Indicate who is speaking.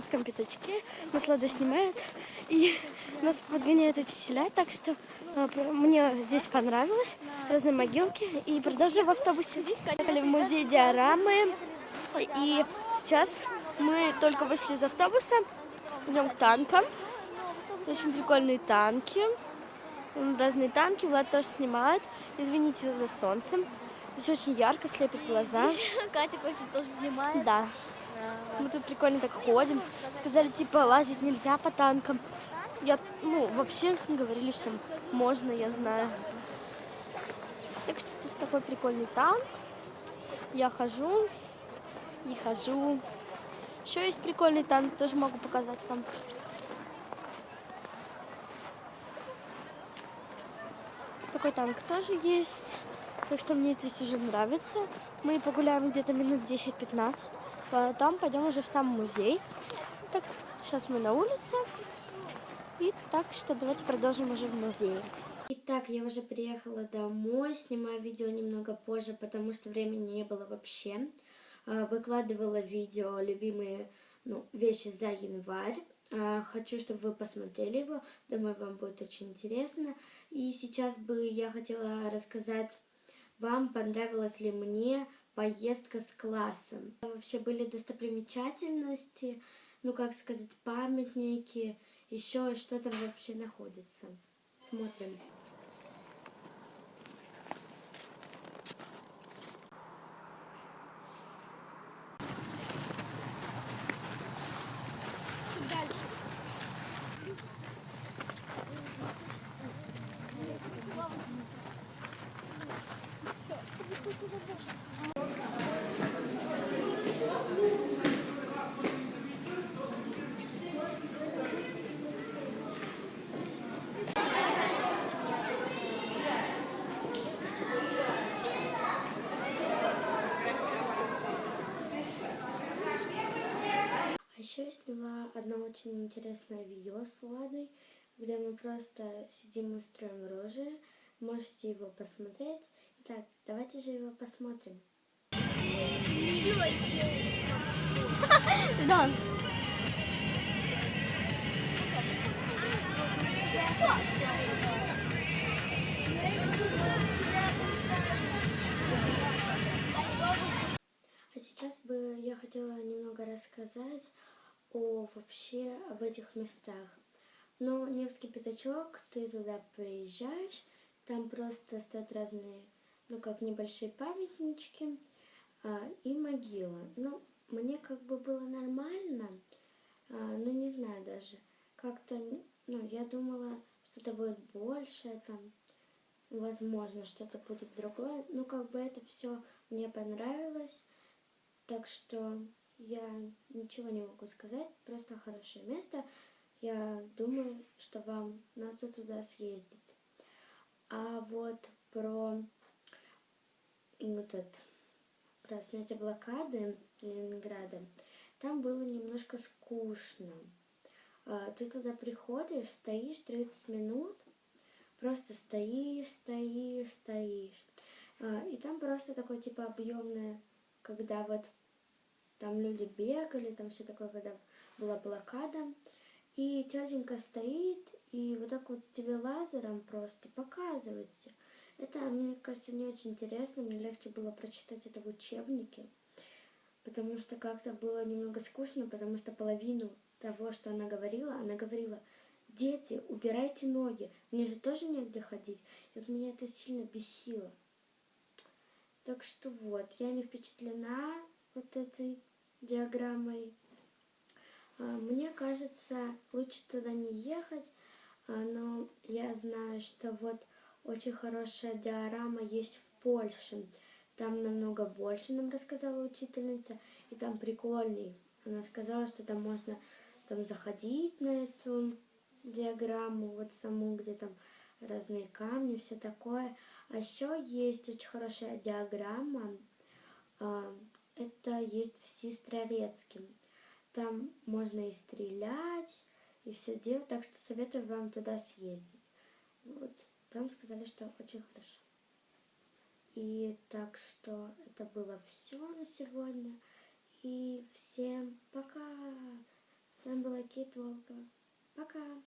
Speaker 1: В пятачке нас Лада снимает, и нас подгоняют учителя, так что мне здесь понравилось, разные могилки, и продолжим в автобусе. Ехали в музей диорамы, и сейчас мы только вышли из автобуса, идем к танкам, очень прикольные танки, разные танки, Влад тоже снимает, извините за солнцем, здесь очень ярко, слепит глаза.
Speaker 2: Катя хочет тоже снимает.
Speaker 1: Да. Мы тут прикольно так ходим. Сказали, типа, лазить нельзя по танкам. Вообще говорили, что можно, я знаю. Так что тут такой прикольный танк. Я хожу и хожу. Еще есть прикольный танк, тоже могу показать вам. Такой танк тоже есть. Так что мне здесь уже нравится. Мы погуляем где-то минут 10-15. Потом пойдем уже в сам музей. Так, сейчас мы на улице. И так что давайте продолжим уже в музее. Итак, я уже приехала домой. Снимаю видео немного позже, потому что времени не было вообще. Выкладывала видео любимые вещи за январь. Хочу, чтобы вы посмотрели его. Думаю, вам будет очень интересно. И сейчас бы я хотела рассказать вам, понравилась ли мне поездка с классом. Вообще были достопримечательности, памятники, еще что там вообще находится. Смотрим. Еще я сняла одно очень интересное видео с Владой, где мы просто сидим и строим рожи. Можете его посмотреть. Итак, давайте же его посмотрим.
Speaker 2: Да.
Speaker 1: А сейчас бы я хотела немного рассказать об этих местах. Но Невский пятачок, ты туда приезжаешь, там просто стоят разные, небольшие памятнички и могилы. Мне было нормально, не знаю даже. Как-то, я думала, что-то будет больше, там, возможно, что-то будет другое. Это все мне понравилось. Так что я ничего не могу сказать, просто хорошее место. Я думаю, что вам надо туда съездить. А вот про снятие блокады Ленинграда, там было немножко скучно. Ты туда приходишь, стоишь 30 минут, просто стоишь. И там просто такое объемное, когда там люди бегали, там все такое, когда была блокада. И тетенька стоит и вот так вот тебе лазером просто показывает все. Это, мне кажется, не очень интересно. Мне легче было прочитать это в учебнике, потому что как-то было немного скучно, потому что половину того, что она говорила, дети, убирайте ноги, мне же тоже негде ходить. И вот меня это сильно бесило. Так что я не впечатлена этой диаграммой. Мне кажется, лучше туда не ехать, но я знаю, что очень хорошая диорама есть в Польше. Там намного больше, нам рассказала учительница, и там прикольней. Она сказала, что там можно заходить на эту диаграмму, саму, где там разные камни, все такое. А еще есть очень хорошая диаграмма, это есть в Сестрорецке. Там можно и стрелять, и все делать, так что советую вам туда съездить. Там сказали, что очень хорошо. И так что это было все на сегодня. И всем пока! вами была Кейт Волкова. Пока!